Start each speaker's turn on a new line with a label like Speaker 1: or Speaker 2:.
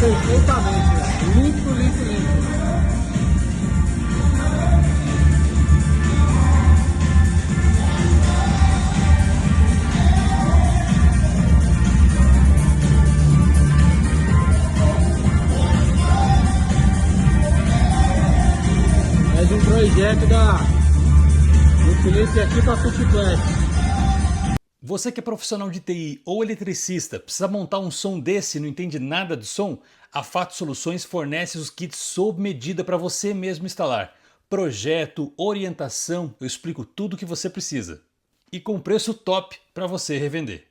Speaker 1: perfeitamente, né? Limpo, limpo, limpo. É de um projeto do Felipe aqui para Fitplex.
Speaker 2: Você que é profissional de TI ou eletricista, precisa montar um som desse e não entende nada de som? A Fato Soluções fornece os kits sob medida para você mesmo instalar. Projeto, orientação, eu explico tudo o que você precisa. E com preço top para você revender.